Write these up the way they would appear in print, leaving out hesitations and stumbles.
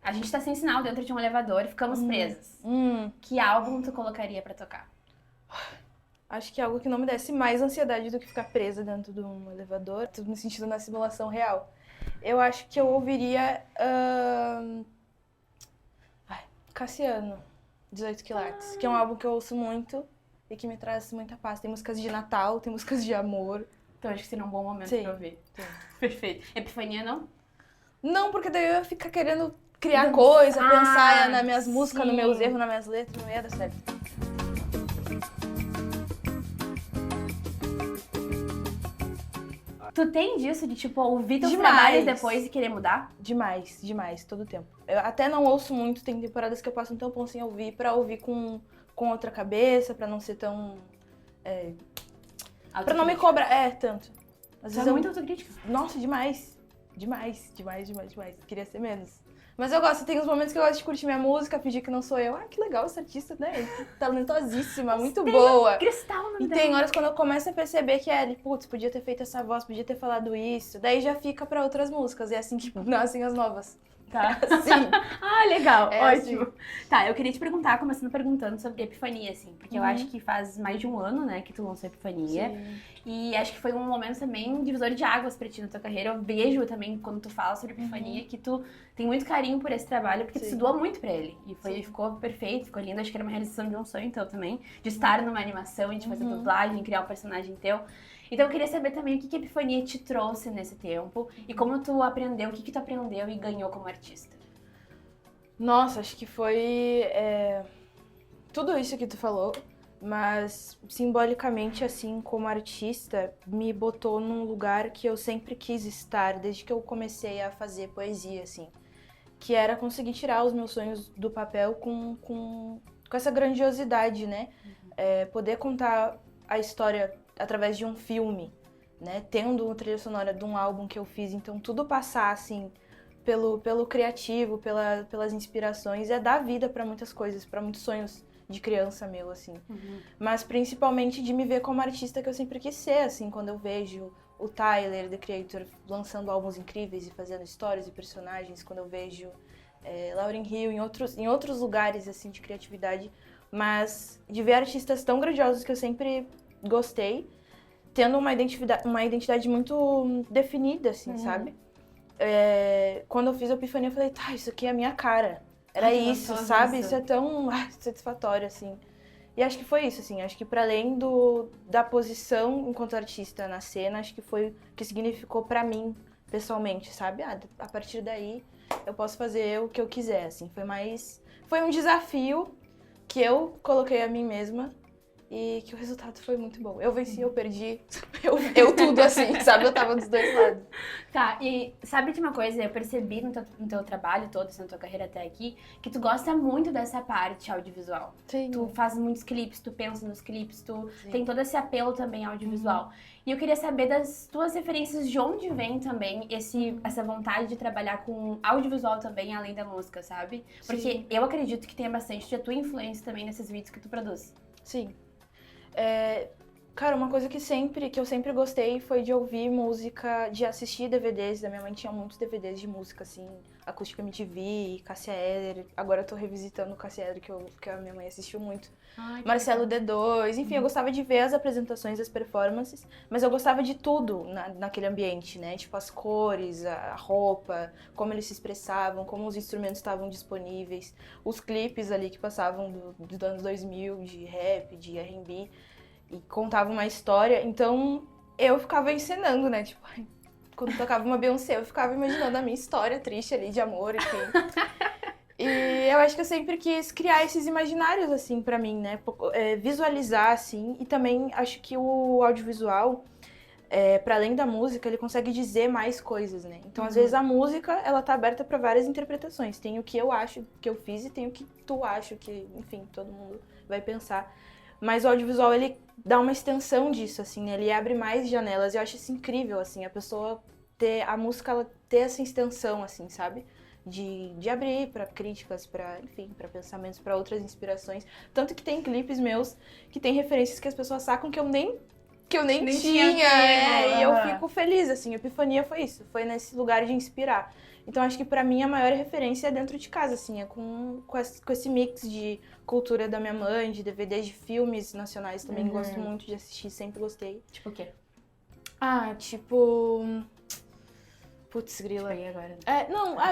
A gente tá sem sinal dentro de um elevador e ficamos presas. Que álbum tu colocaria pra tocar? Acho que é algo que não me desse mais ansiedade do que ficar presa dentro de um elevador, tudo me sentindo na simulação real. Eu acho que eu ouviria Cassiano, 18 quilates, que é um álbum que eu ouço muito e que me traz muita paz. Tem músicas de Natal, tem músicas de amor. Então acho que seria um bom momento Sim. pra ouvir. Sim. Perfeito. Epifania, não? Não, porque daí eu ia ficar querendo criar Dançar, coisa, pensar nas minhas músicas, sim. nos meus erros, nas minhas letras, não ia dar certo. Tu tem disso de, tipo, ouvir teus Demais. trabalhos depois e querer mudar? Demais, demais, todo tempo. Eu até não ouço muito, tem temporadas que eu passo um tempão sem ouvir, pra ouvir com outra cabeça, pra não ser tão... Pra não me cobrar, tanto. Às Tu é vezes muito autocrítica. Nossa, demais. Demais. Queria ser menos. Mas eu gosto, tem uns momentos que eu gosto de curtir minha música, fingir que não sou eu. Que legal essa artista, né? Talentosíssima, muito boa. Cristal, no E tem horas quando eu começo a perceber que putz, podia ter feito essa voz, podia ter falado isso. Daí já fica pra outras músicas. E é assim que nascem as novas. Tá. Sim. Legal, É ótimo. assim. Tá, eu queria te perguntar, começando perguntando sobre Epifania, assim, porque eu acho que faz mais de um ano, né, que tu lançou Epifania. Sim. E acho que foi um momento também divisor de águas pra ti na tua carreira. Eu vejo também, quando tu fala sobre Epifania, que tu tem muito carinho por esse trabalho, porque tu se doa muito pra ele. E ficou perfeito, ficou lindo. Acho que era uma realização de um sonho teu também, de estar numa animação e de fazer dublagem, criar um personagem teu. Então eu queria saber também o que a Epifania te trouxe nesse tempo e como tu aprendeu, o que tu aprendeu e ganhou como artista. Nossa, acho que foi tudo isso que tu falou, mas simbolicamente, assim, como artista, me botou num lugar que eu sempre quis estar, desde que eu comecei a fazer poesia, assim, que era conseguir tirar os meus sonhos do papel com essa grandiosidade, né? Poder contar a história através de um filme, né? Tendo uma trilha sonora de um álbum que eu fiz, então tudo passar, assim, pelo criativo, pelas inspirações, dar vida pra muitas coisas, pra muitos sonhos de criança meu, assim. Mas principalmente de me ver como artista que eu sempre quis ser, assim, quando eu vejo o Tyler, The Creator, lançando álbuns incríveis e fazendo histórias e personagens, quando eu vejo Lauryn Hill em outros lugares, assim, de criatividade, mas de ver artistas tão grandiosos que eu sempre gostei, tendo uma identidade muito definida, assim, sabe? Quando eu fiz a Epifania, eu falei, isso aqui é a minha cara. Era isso, sabe? Isso é tão satisfatório, assim. E acho que foi isso, assim. Acho que para além da posição enquanto artista na cena, acho que foi o que significou pra mim, pessoalmente, sabe? A partir daí, eu posso fazer o que eu quiser, assim. Foi um desafio que eu coloquei a mim mesma e que o resultado foi muito bom. Eu venci, eu perdi, eu tudo, assim, sabe? Eu tava dos dois lados. Tá, e sabe de uma coisa, eu percebi no teu trabalho todo, na tua carreira até aqui, que tu gosta muito dessa parte audiovisual. Sim. Tu faz muitos clipes, tu pensa nos clipes, tu tem todo esse apelo também audiovisual. E eu queria saber das tuas referências, de onde vem também essa vontade de trabalhar com audiovisual também, além da música, sabe? Porque eu acredito que tenha bastante da tua influência também nesses vídeos que tu produz. Sim. Cara, uma coisa que eu sempre gostei foi de ouvir música, de assistir DVDs. A minha mãe tinha muitos DVDs de música, assim, Acústica MTV, Cássia Eller. Agora eu tô revisitando o Cássia Eller, que a minha mãe assistiu muito. Marcelo D2, enfim, eu gostava de ver as apresentações, as performances, mas eu gostava de tudo naquele ambiente, né? Tipo, as cores, a roupa, como eles se expressavam, como os instrumentos estavam disponíveis, os clipes ali que passavam dos anos 2000, de rap, de R&B, e contavam uma história. Então, eu ficava encenando, né? Tipo, quando tocava uma Beyoncé, eu ficava imaginando a minha história triste ali, de amor, enfim. E eu acho que eu sempre quis criar esses imaginários, assim, pra mim, né? Visualizar, assim, e também acho que o audiovisual, pra além da música, ele consegue dizer mais coisas, né? Então, às vezes, a música, ela tá aberta pra várias interpretações. Tem o que eu acho que eu fiz e tem o que tu acha que, enfim, todo mundo vai pensar. Mas o audiovisual, ele dá uma extensão disso, assim, né? Ele abre mais janelas. Eu acho isso incrível, assim, a pessoa a música, ela ter essa extensão, assim, sabe? De abrir pra críticas, enfim, pra pensamentos, pra outras inspirações. Tanto que tem clipes meus que tem referências que as pessoas sacam que eu nem tinha. E eu fico feliz, assim. A Epifania foi isso, foi nesse lugar de inspirar. Então acho que pra mim a maior referência é dentro de casa, assim, é com esse mix de cultura da minha mãe, de DVDs de filmes nacionais também, gosto muito de assistir, sempre gostei. Tipo o quê? Tipo... Putz, grila. Tipo aí agora.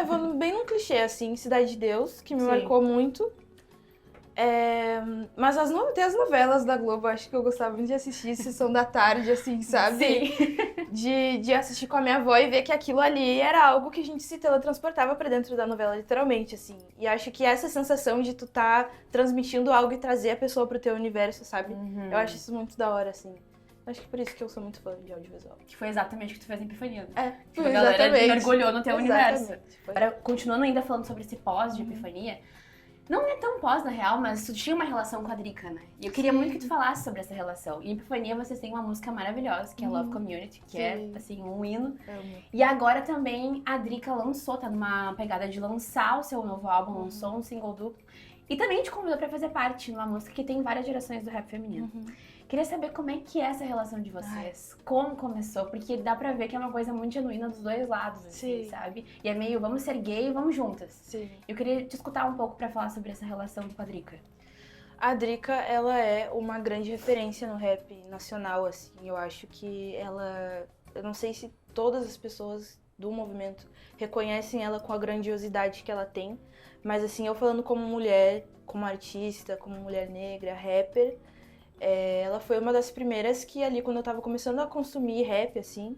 Eu vou bem num clichê, assim, Cidade de Deus, que me marcou muito. Mas tem as novelas da Globo, acho que eu gostava muito de assistir, Sessão da Tarde, assim, sabe? Sim. De assistir com a minha avó e ver que aquilo ali era algo que a gente se teletransportava pra dentro da novela, literalmente, assim. E acho que essa sensação de tu tá transmitindo algo e trazer a pessoa pro teu universo, sabe? Eu acho isso muito da hora, assim. Acho que por isso que eu sou muito fã de audiovisual. Que foi exatamente o que tu fez em Epifania, né? Foi a galera exatamente. mergulhou no teu universo. Foi. Agora, continuando ainda falando sobre esse pós de Epifania, não é tão pós, na real, mas tu tinha uma relação com a Drica, né? E eu queria muito que tu falasse sobre essa relação. E em Epifania vocês têm uma música maravilhosa, que é Love Community, que é, assim, um hino. E agora também a Drica lançou, tá numa pegada de lançar o seu novo álbum, lançou um single duplo. E também te convidou pra fazer parte numa música que tem várias gerações do rap feminino. Queria saber como é que é essa relação de vocês, como começou, porque dá pra ver que é uma coisa muito genuína dos dois lados, assim, sabe? E é meio, vamos ser gay e vamos juntas. Sim. Eu queria te escutar um pouco pra falar sobre essa relação com a Drica. A Drica, ela é uma grande referência no rap nacional, assim. Eu acho que ela... Eu não sei se todas as pessoas do movimento reconhecem ela com a grandiosidade que ela tem, mas, assim, eu falando como mulher, como artista, como mulher negra, rapper... ela foi uma das primeiras que ali, quando eu tava começando a consumir rap, assim,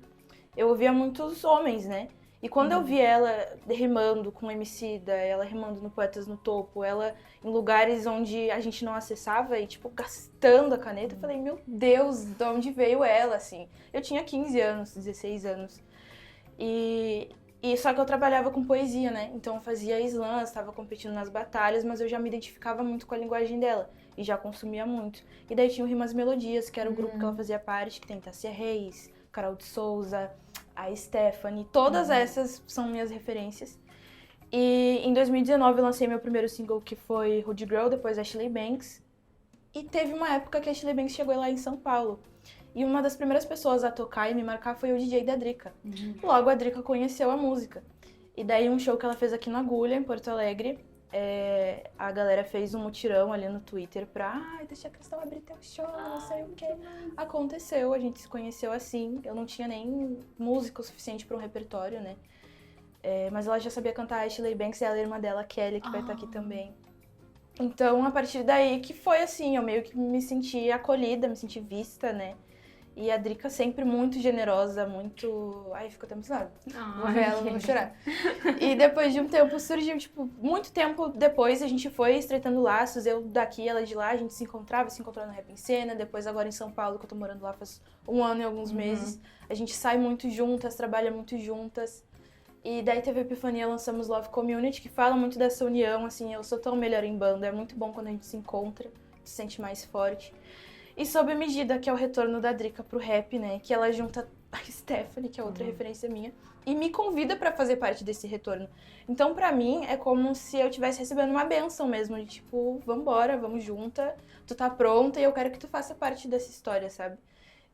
eu ouvia muitos homens, né? E quando eu vi ela rimando com Emicida, ela rimando no Poetas no Topo, ela em lugares onde a gente não acessava e, tipo, gastando a caneta, eu falei, meu Deus, de onde veio ela, assim? Eu tinha 15 anos, 16 anos. E só que eu trabalhava com poesia, né? Então eu fazia slams, estava competindo nas batalhas, mas eu já me identificava muito com a linguagem dela e já consumia muito. E daí tinha o Rimas Melodias, que era o grupo que ela fazia parte, que tem Tássia Reis, Carol de Souza, a Stephanie, todas essas são minhas referências. E em 2019 eu lancei meu primeiro single, que foi Hood Girl, depois Ashley Banks. E teve uma época que a Ashley Banks chegou lá em São Paulo. E uma das primeiras pessoas a tocar e me marcar foi o DJ da Drica. Logo a Drica conheceu a música. E daí um show que ela fez aqui no Agulha, em Porto Alegre, a galera fez um mutirão ali no Twitter pra deixa a Cristal abrir teu show, não sei o quê. Aconteceu, a gente se conheceu assim. Eu não tinha nem música o suficiente pra um repertório, né? Mas ela já sabia cantar Ashley Banks e ela é a irmã dela, Kelly, que vai estar aqui também. Então, a partir daí que foi assim, eu meio que me senti acolhida, me senti vista, né? E a Drica sempre muito generosa, muito... Ai, ficou até emocionada. Vou ver ela, vou chorar. E depois de um tempo surgiu, tipo, muito tempo depois a gente foi estreitando laços, eu daqui, ela de lá, a gente se encontrava no Rap em Cena, depois agora em São Paulo, que eu tô morando lá faz 1 ano e alguns meses. A gente sai muito juntas, trabalha muito juntas. E daí teve a Epifania, lançamos Love Community, que fala muito dessa união, assim, eu sou tão melhor em banda, é muito bom quando a gente se encontra, se sente mais forte. E Sob Medida, que é o retorno da Drica pro rap, né? Que ela junta a Stephanie, que é outra referência minha, e me convida pra fazer parte desse retorno. Então, pra mim, é como se eu estivesse recebendo uma bênção mesmo, de tipo, vambora, vamos junta, tu tá pronta e eu quero que tu faça parte dessa história, sabe?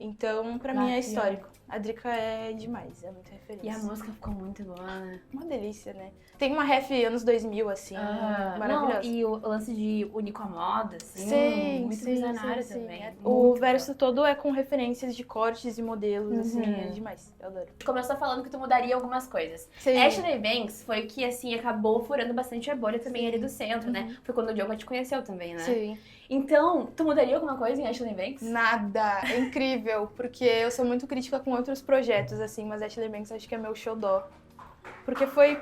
Então, pra mim é histórico. A Drica é demais, é muita referência. E a música ficou muito boa, né? Uma delícia, né? Tem uma ref anos 2000, assim, maravilhosa. Não, e o lance de unir com a moda, assim, muito visionário também. O verso todo é com referências de cortes e modelos, assim, é demais, eu adoro. Tu começou falando que tu mudaria algumas coisas. Sim. Ashley Banks foi que, assim, acabou furando bastante a bolha também ali do centro, né? Foi quando o Diogo te conheceu também, né? Sim. Então, tu mudaria alguma coisa em Ashley Banks? Nada, é incrível, porque eu sou muito crítica com outros projetos, assim, mas Ashley Banks acho que é meu xodó. Porque foi...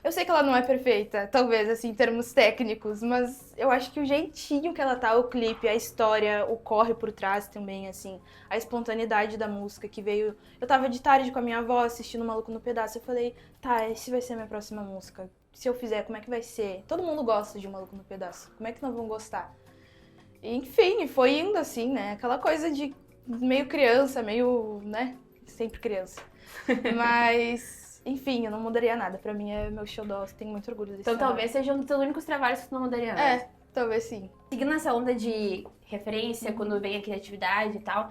Eu sei que ela não é perfeita, talvez, assim, em termos técnicos, mas eu acho que o jeitinho que ela tá, o clipe, a história, o corre por trás também, assim, a espontaneidade da música que veio... Eu tava de tarde com a minha avó assistindo Maluco no Pedaço, eu falei, tá, esse vai ser a minha próxima música. Se eu fizer, como é que vai ser? Todo mundo gosta de Maluco no Pedaço, como é que não vão gostar? Enfim, foi indo assim, né? Aquela coisa de meio criança, meio, né? Sempre criança. Mas, enfim, eu não mudaria nada. Pra mim é meu xodó, tenho muito orgulho desse Então trabalho. talvez seja um dos teus únicos trabalhos que tu não mudaria nada. É, talvez sim. Seguindo essa onda de referência, quando vem a criatividade e tal,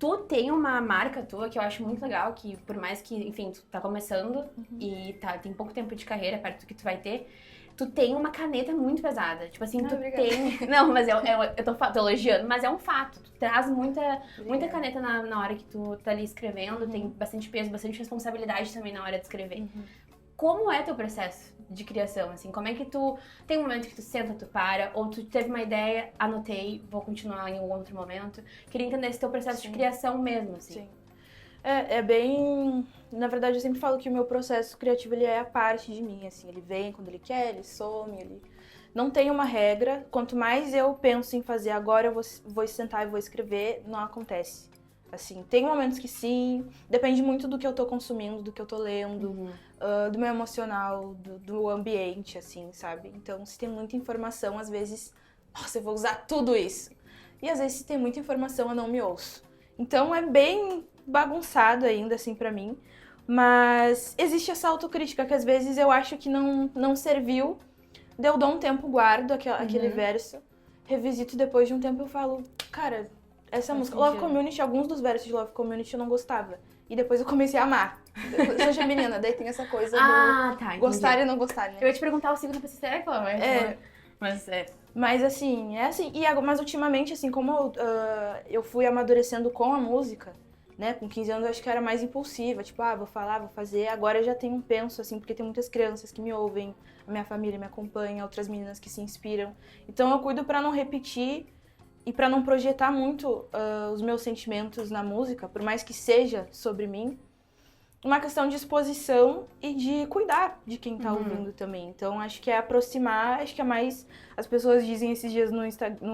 Tu tem uma marca tua que eu acho muito legal, que por mais que, enfim, tu tá começando e tem pouco tempo de carreira perto do que tu vai ter, tu tem uma caneta muito pesada. Tipo assim, tu obrigada. tem... Não, mas eu tô elogiando, mas é um fato. Tu traz muita caneta na hora que tu tá ali escrevendo, tem bastante peso, bastante responsabilidade também na hora de escrever. Como é teu processo de criação, assim? Como é que tu... Tem um momento que tu senta, tu para, ou tu teve uma ideia, anotei, vou continuar em algum outro momento. Queria entender esse teu processo de criação mesmo, assim. Sim. É bem... Na verdade, eu sempre falo que o meu processo criativo, ele é a parte de mim, assim. Ele vem quando ele quer, ele some, ele... Não tem uma regra. Quanto mais eu penso em fazer agora, eu vou sentar e vou escrever, não acontece. Assim, tem momentos que sim, depende muito do que eu tô consumindo, do que eu tô lendo, do meu emocional, do ambiente, assim, sabe? Então, se tem muita informação, às vezes, nossa, eu vou usar tudo isso. E às vezes, se tem muita informação, eu não me ouço. Então, é bem bagunçado ainda, assim, pra mim. Mas existe essa autocrítica que às vezes eu acho que não serviu. Eu dou um tempo, guardo aquele verso, revisito depois de um tempo eu falo, cara... Essa música, Love Community, alguns dos versos de Love Community eu não gostava. E depois eu comecei a amar. Eu sou geminiana, daí tem essa coisa do gostar e não gostar, né? Eu ia te perguntar o signo pra você ter, mas Mas assim, mas ultimamente, assim, como eu fui amadurecendo com a música, né? Com 15 anos eu acho que eu era mais impulsiva, tipo, vou falar, vou fazer. Agora eu já tenho um penso, assim, porque tem muitas crianças que me ouvem, a minha família me acompanha, outras meninas que se inspiram. Então eu cuido pra não repetir e pra não projetar muito os meus sentimentos na música, por mais que seja sobre mim, uma questão de exposição e de cuidar de quem tá ouvindo também. Então, acho que é aproximar, acho que é mais... As pessoas dizem esses dias no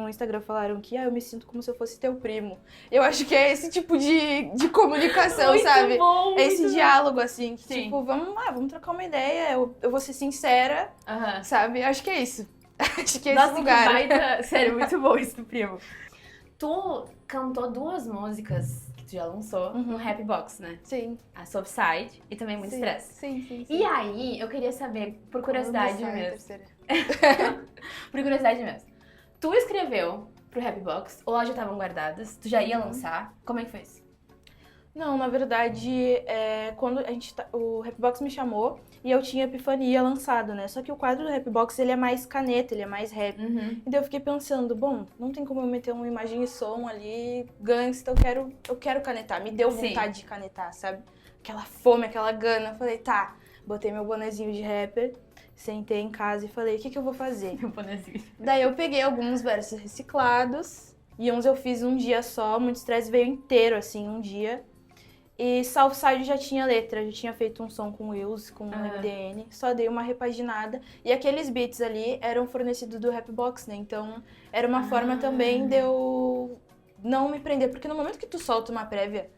Instagram, falaram que eu me sinto como se eu fosse teu primo. Eu acho que é esse tipo de comunicação, muito sabe? Bom, é esse diálogo, assim, que Sim. tipo, vamos trocar uma ideia, eu vou ser sincera, sabe? Acho que é isso. Acho que é esse lugar. Baita... Sério, muito bom isso do primo. Tu cantou 2 músicas que tu já lançou no Happy Box, né? Sim. A Soft Side e também Muito Stress. Sim. E aí, eu queria saber, por curiosidade mesmo. Por curiosidade mesmo. Tu escreveu pro Happy Box, ou elas já estavam guardadas? Tu já ia lançar? Como é que foi isso? Não, na verdade, quando o Happy Box me chamou e eu tinha Epifania lançado, né? Só que o quadro do Happy Box, ele é mais caneta, ele é mais rap. E daí eu fiquei pensando, bom, não tem como eu meter uma imagem e som ali, gangsta, eu quero canetar. Me deu vontade de canetar, sabe? Aquela fome, aquela gana. Eu falei, tá, botei meu bonezinho de rapper, sentei em casa e falei, o que eu vou fazer? Meu bonezinho. Daí eu peguei alguns versos reciclados e uns eu fiz um dia só, Muito Stress veio inteiro, assim, um dia. E Southside já tinha letra, já tinha feito um som com o Wills, com o MDN, só dei uma repaginada. E aqueles beats ali eram fornecidos do Happy Box, né? Então era uma forma também de eu não me prender, porque no momento que tu solta uma prévia,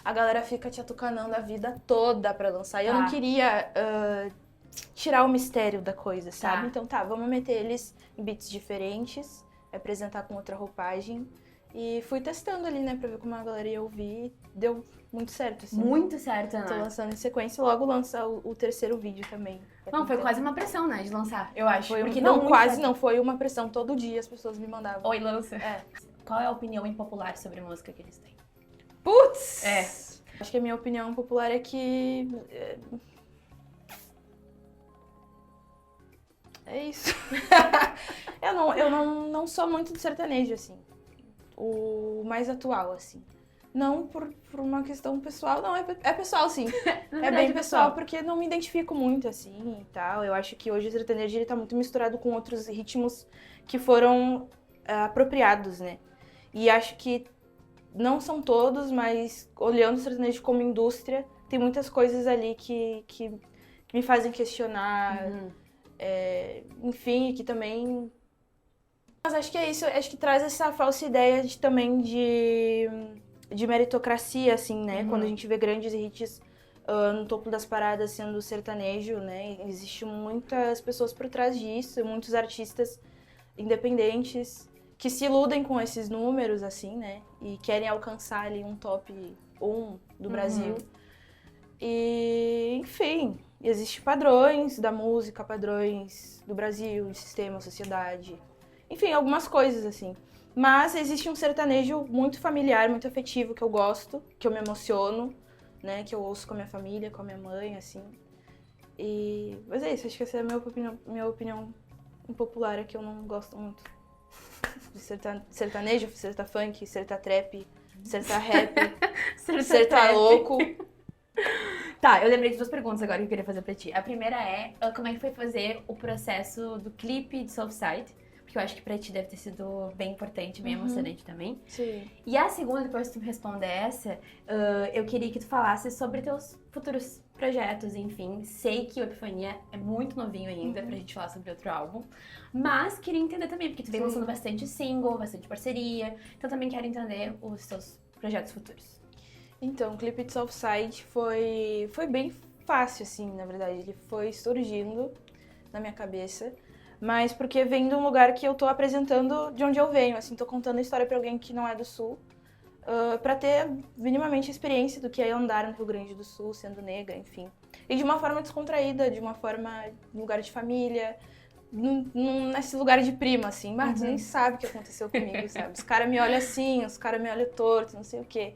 a galera fica te atucanando a vida toda pra lançar. E eu não queria tirar o mistério da coisa, sabe? Então vamos meter eles em beats diferentes, apresentar com outra roupagem. E fui testando ali, né, pra ver como a galera ia ouvir. Deu muito certo, assim. Muito certo, Ana. Tô lançando em sequência e logo lança o terceiro vídeo também. Não, foi quase uma pressão, né, de lançar, eu acho. Porque não, quase não. Foi uma pressão. Todo dia as pessoas me mandavam. Oi, lança. Qual é a opinião impopular sobre música que eles têm? Putz! Acho que a minha opinião popular é que... É isso. eu não sou muito do sertanejo, assim. O mais atual, assim. Não por uma questão pessoal, não, é pessoal, sim. É bem pessoal, porque não me identifico muito, assim, e tal. Eu acho que hoje o sertanejo, ele tá muito misturado com outros ritmos que foram apropriados, né? E acho que não são todos, mas olhando o sertanejo como indústria, tem muitas coisas ali que me fazem questionar. Enfim, que também... Mas acho que é isso, acho que traz essa falsa ideia também de meritocracia, assim, né? Quando a gente vê grandes hits no topo das paradas sendo sertanejo, né? Existem muitas pessoas por trás disso, muitos artistas independentes que se iludem com esses números, assim, né? E querem alcançar ali um top 1 do Brasil. E, enfim, existem padrões da música, padrões do Brasil, de sistema, sociedade... Enfim, algumas coisas, assim. Mas existe um sertanejo muito familiar, muito afetivo, que eu gosto, que eu me emociono, né? Que eu ouço com a minha família, com a minha mãe, assim. Mas é isso, acho que essa é a minha opinião impopular, é que eu não gosto muito de sertanejo, serta-funk, serta-trap, serta-rap, serta-louco. Tá, eu lembrei de 2 perguntas agora que eu queria fazer pra ti. A primeira é, como é que foi fazer o processo do clipe de Southside? Porque eu acho que pra ti deve ter sido bem importante, bem emocionante também. Sim. E a segunda, depois que tu me responder essa, eu queria que tu falasse sobre teus futuros projetos, enfim. Sei que o Epifania é muito novinho ainda pra gente falar sobre outro álbum, mas queria entender também, porque tu vem lançando bastante single, bastante parceria, então também quero entender os teus projetos futuros. Então, o clipe de Southside foi bem fácil, assim, na verdade. Ele foi surgindo na minha cabeça, mas porque vem de um lugar que eu tô apresentando de onde eu venho, assim, tô contando a história pra alguém que não é do Sul, pra ter minimamente a experiência do que é andar no Rio Grande do Sul, sendo negra, enfim. E de uma forma descontraída, de uma forma, um lugar de família, nesse lugar de prima, assim. Mas tu nem sabe o que aconteceu comigo, sabe? Os caras me olham assim, os caras me olham torto, não sei o quê.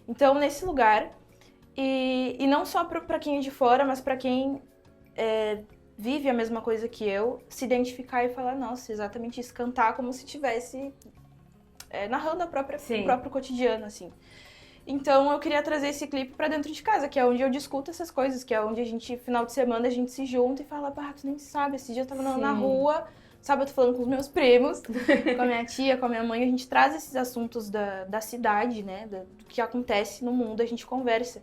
Então, nesse lugar, e não só pra quem é de fora, mas pra quem vive a mesma coisa que eu, se identificar e falar, nossa, exatamente isso, cantar como se estivesse narrando o próprio cotidiano, assim. Então, eu queria trazer esse clipe pra dentro de casa, que é onde eu discuto essas coisas, que é onde a gente, final de semana, a gente se junta e fala, tu nem sabe, esse dia eu tava na rua, sabe, eu tô falando com os meus primos, com a minha tia, com a minha mãe, a gente traz esses assuntos da cidade, né, do que acontece no mundo, a gente conversa.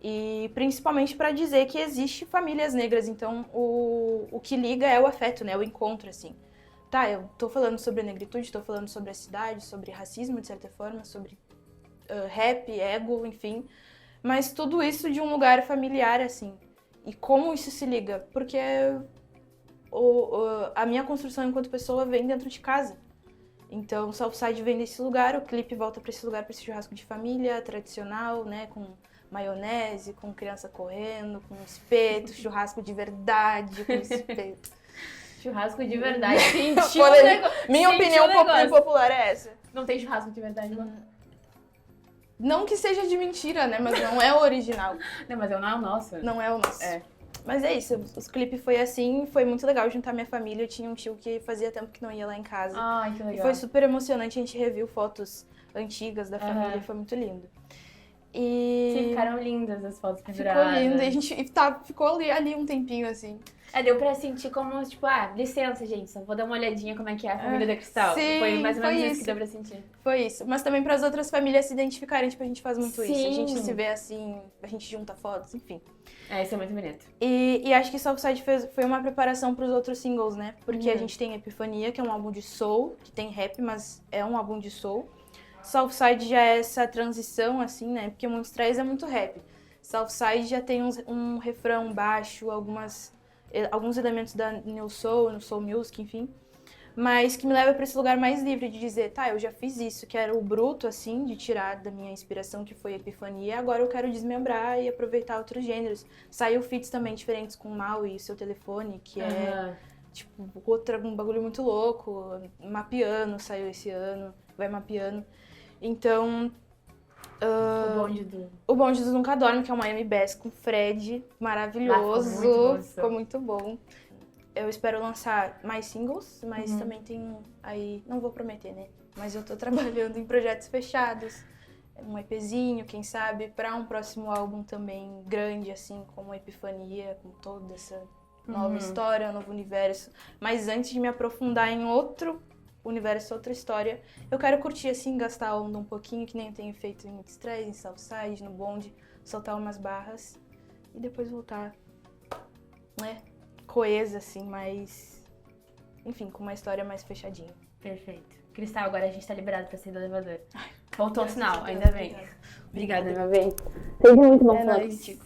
E principalmente para dizer que existe famílias negras, então o que liga é o afeto, né, o encontro, assim. Tá, eu tô falando sobre a negritude, tô falando sobre a cidade, sobre racismo, de certa forma, sobre rap, ego, enfim. Mas tudo isso de um lugar familiar, assim. E como isso se liga? Porque a minha construção enquanto pessoa vem dentro de casa. Então, o Southside vem desse lugar, o clipe volta pra esse lugar, pra esse churrasco de família, tradicional, né, com maionese, com criança correndo, com espeto, churrasco de verdade, com espeto. Churrasco de verdade. Minha opinião popular é essa. Não tem churrasco de verdade lá? Não que seja de mentira, né, mas não é o original. Não, mas não é o nosso. Não é o nosso. Mas é isso, os clipes foi assim, foi muito legal juntar minha família. Eu tinha um tio que fazia tempo que não ia lá em casa. Ai, que legal. E foi super emocionante, a gente reviu fotos antigas da família, foi muito lindo. Sim, ficaram lindas as fotos penduradas. Ficou lindo, e a gente ficou ali um tempinho, assim. Deu pra sentir como, tipo, licença, gente, só vou dar uma olhadinha como é que é a família da Cristal. Sim, foi mais ou menos isso que isso deu pra sentir. Foi isso. Mas também para as outras famílias se identificarem, tipo, a gente faz muito isso. A gente Sim. se vê assim, a gente junta fotos, enfim. Isso é muito bonito. E acho que Southside foi uma preparação pros outros singles, né? Porque a gente tem Epifania, que é um álbum de soul, que tem rap, mas é um álbum de soul. Southside já é essa transição, assim, né? Porque Monstrais é muito rap. Southside já tem um refrão baixo, alguns elementos da New Soul, no Soul Music, enfim. Mas que me leva para esse lugar mais livre de dizer, eu já fiz isso, que era o bruto, assim, de tirar da minha inspiração, que foi Epifania, agora eu quero desmembrar e aproveitar outros gêneros. Saiu feats também diferentes com o Mal e Seu Telefone, que é, tipo, um bagulho muito louco. Mapiano saiu esse ano, vai Mapiano. Então, O Bonde do Nunca Dorme, que é o Miami Bass com Fred, maravilhoso, ficou muito bom. Eu espero lançar mais singles, mas também tem aí, não vou prometer, né? Mas eu tô trabalhando em projetos fechados, um EPzinho, quem sabe, pra um próximo álbum também grande, assim, como Epifania, com toda essa nova história, um novo universo. Mas antes de me aprofundar em outro universo, outra história, eu quero curtir, assim, gastar a onda um pouquinho, que nem eu tenho feito em Monstrais, em Southside, no bonde, soltar umas barras e depois voltar, né? Coesa, assim, mas... Enfim, com uma história mais fechadinha. Perfeito. Cristal, agora a gente tá liberado pra sair do elevador. Voltou ao sinal, ainda bem. Obrigada, meu bem. Seja muito bom falar contigo.